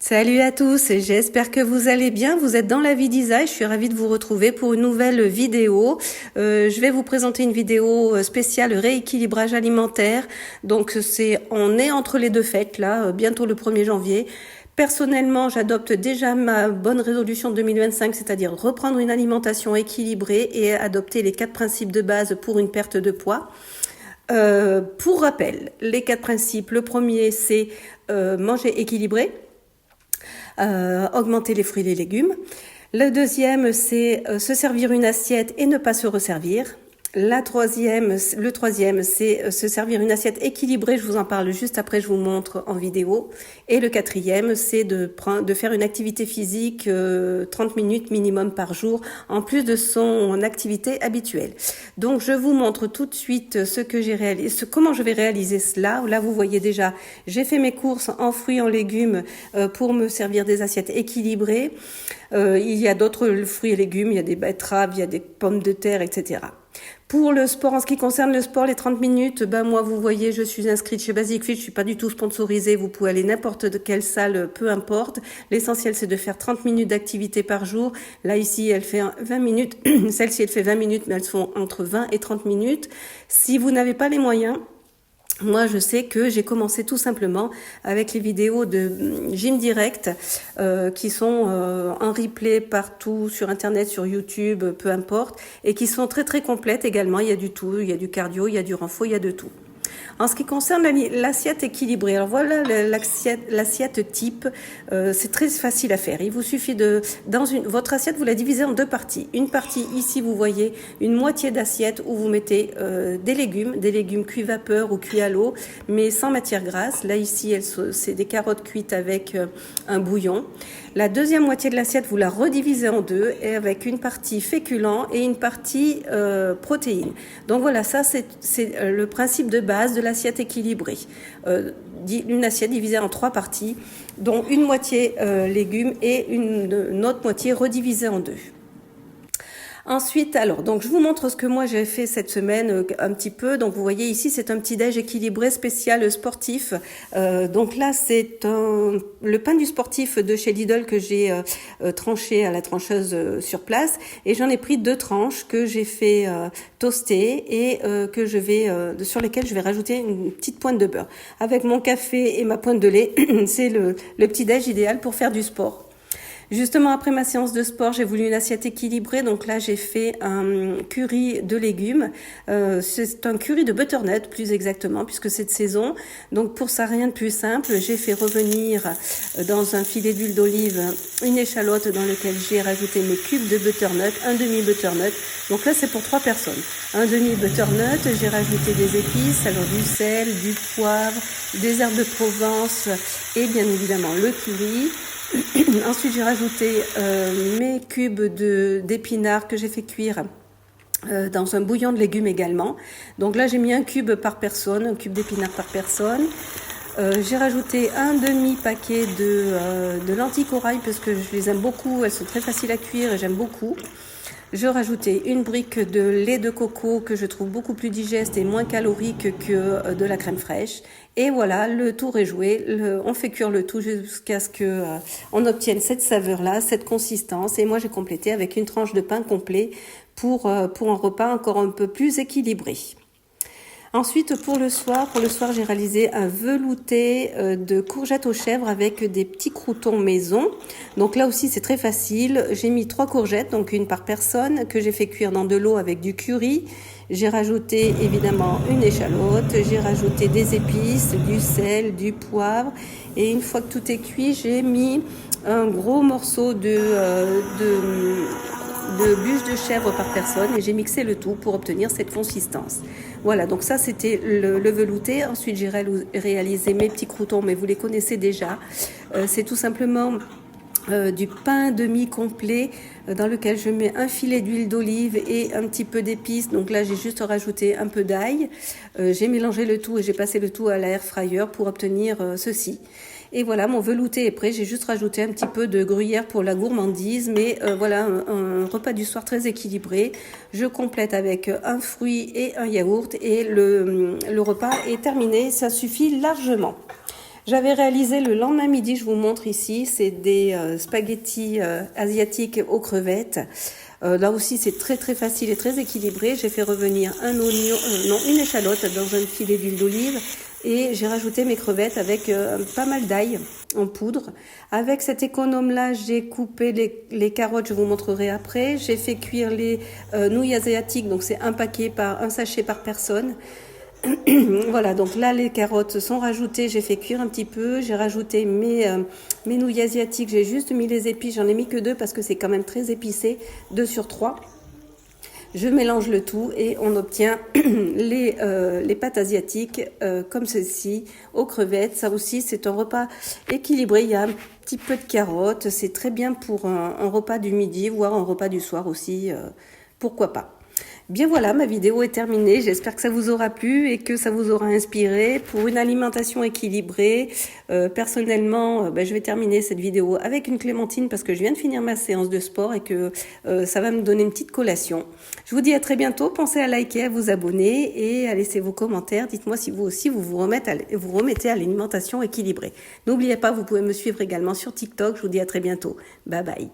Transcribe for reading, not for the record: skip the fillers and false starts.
Salut à tous, j'espère que vous allez bien. Vous êtes dans la vie d'Isa et je suis ravie de vous retrouver pour une nouvelle vidéo. Je vais vous présenter une vidéo spéciale rééquilibrage alimentaire. Donc on est entre les deux fêtes là, bientôt le 1er janvier. Personnellement, j'adopte déjà ma bonne résolution 2025, c'est-à-dire reprendre une alimentation équilibrée et adopter les 4 principes de base pour une perte de poids. Pour rappel, les 4 principes, le premier c'est manger équilibré. Augmenter les fruits et les légumes. Le deuxième, c'est se servir une assiette et ne pas se resservir. Le troisième, c'est se servir une assiette équilibrée. Je vous en parle juste après, je vous montre en vidéo. Et le quatrième, c'est de faire une activité physique 30 minutes minimum par jour, en plus de son activité habituelle. Donc, je vous montre tout de suite ce que j'ai réalisé, comment je vais réaliser cela. Là, vous voyez déjà, j'ai fait mes courses en fruits, en légumes pour me servir des assiettes équilibrées. Il y a d'autres fruits et légumes, il y a des betteraves, il y a des pommes de terre, etc. Pour le sport, en ce qui concerne le sport, les 30 minutes, moi, vous voyez, je suis inscrite chez Basic Fit, je suis pas du tout sponsorisée, vous pouvez aller n'importe quelle salle, peu importe. L'essentiel, c'est de faire 30 minutes d'activité par jour. Là, ici, elle fait 20 minutes. Celle-ci, elle fait 20 minutes, mais elles sont entre 20 et 30 minutes. Si vous n'avez pas les moyens, moi, je sais que j'ai commencé tout simplement avec les vidéos de Gym Direct qui sont en replay partout sur Internet, sur YouTube, peu importe, et qui sont très très complètes également. Il y a du tout, il y a du cardio, il y a du renfort, il y a de tout. En ce qui concerne l'assiette équilibrée, alors voilà l'assiette type, c'est très facile à faire. Il vous suffit votre assiette, vous la divisez en 2 parties. Une partie ici, vous voyez une moitié d'assiette où vous mettez des légumes cuits vapeur ou cuits à l'eau, mais sans matière grasse. Là ici, c'est des carottes cuites avec un bouillon. La deuxième moitié de l'assiette, vous la redivisez en 2 et avec une partie féculent et une partie protéines. Donc voilà, ça c'est le principe de base de l'assiette équilibrée. Une assiette divisée en 3 parties, dont une moitié légumes et une autre moitié redivisée en 2. Ensuite, alors, donc je vous montre ce que moi j'ai fait cette semaine un petit peu. Donc vous voyez ici, c'est un petit déj équilibré spécial sportif. Donc là, c'est le pain du sportif de chez Lidl que j'ai tranché à la trancheuse sur place, et j'en ai pris 2 tranches que j'ai fait toaster et sur lesquelles je vais rajouter une petite pointe de beurre. Avec mon café et ma pointe de lait, c'est le petit déj idéal pour faire du sport. Justement, après ma séance de sport, j'ai voulu une assiette équilibrée. Donc là, j'ai fait un curry de légumes. C'est un curry de butternut, plus exactement, puisque c'est de saison. Donc pour ça, rien de plus simple. J'ai fait revenir dans un filet d'huile d'olive une échalote dans laquelle j'ai rajouté mes cubes de butternut, un demi-butternut. Donc là, c'est pour 3 personnes. Un demi-butternut, j'ai rajouté des épices, alors du sel, du poivre, des herbes de Provence et bien évidemment le curry. Ensuite, j'ai rajouté mes cubes d'épinards que j'ai fait cuire dans un bouillon de légumes également. Donc là, j'ai mis un cube par personne, un cube d'épinards par personne. J'ai rajouté un demi-paquet de lentilles corail parce que je les aime beaucoup, elles sont très faciles à cuire et j'aime beaucoup. Je rajoutais une brique de lait de coco que je trouve beaucoup plus digeste et moins calorique que de la crème fraîche. Et voilà, le tour est joué. On fait cuire le tout jusqu'à ce que on obtienne cette saveur-là, cette consistance. Et moi, j'ai complété avec une tranche de pain complet pour un repas encore un peu plus équilibré. Ensuite, pour le soir, j'ai réalisé un velouté de courgettes aux chèvres avec des petits croûtons maison. Donc là aussi, c'est très facile. J'ai mis 3 courgettes, donc une par personne, que j'ai fait cuire dans de l'eau avec du curry. J'ai rajouté évidemment une échalote, j'ai rajouté des épices, du sel, du poivre. Et une fois que tout est cuit, j'ai mis un gros morceau de bûche de chèvre par personne et j'ai mixé le tout pour obtenir cette consistance. Voilà, donc ça c'était le velouté. Ensuite j'ai réalisé mes petits croûtons, mais vous les connaissez déjà. C'est tout simplement du pain demi-complet dans lequel je mets un filet d'huile d'olive et un petit peu d'épices. Donc là, j'ai juste rajouté un peu d'ail. J'ai mélangé le tout et j'ai passé le tout à l'air fryer pour obtenir ceci. Et voilà, mon velouté est prêt. J'ai juste rajouté un petit peu de gruyère pour la gourmandise. Mais voilà, un repas du soir très équilibré. Je complète avec un fruit et un yaourt. Et le repas est terminé. Ça suffit largement. J'avais réalisé le lendemain midi, je vous montre ici, c'est des spaghettis asiatiques aux crevettes. Là aussi, c'est très très facile et très équilibré. J'ai fait revenir un oignon, une échalote dans un filet d'huile d'olive et j'ai rajouté mes crevettes avec pas mal d'ail en poudre. Avec cet économe-là, j'ai coupé les carottes, je vous montrerai après. J'ai fait cuire les nouilles asiatiques, donc c'est un sachet par personne. Voilà, donc là les carottes sont rajoutées, j'ai fait cuire un petit peu, j'ai rajouté mes nouilles asiatiques, j'ai juste mis les épices, j'en ai mis que 2 parce que c'est quand même très épicé, 2 sur 3. Je mélange le tout et on obtient les pâtes asiatiques comme ceci, aux crevettes. Ça aussi c'est un repas équilibré, il y a un petit peu de carottes, c'est très bien pour un repas du midi, voire un repas du soir aussi, pourquoi pas. Bien voilà, ma vidéo est terminée. J'espère que ça vous aura plu et que ça vous aura inspiré pour une alimentation équilibrée. Personnellement, je vais terminer cette vidéo avec une clémentine parce que je viens de finir ma séance de sport et que ça va me donner une petite collation. Je vous dis à très bientôt. Pensez à liker, à vous abonner et à laisser vos commentaires. Dites-moi si vous aussi vous remettez à l'alimentation équilibrée. N'oubliez pas, vous pouvez me suivre également sur TikTok. Je vous dis à très bientôt. Bye bye.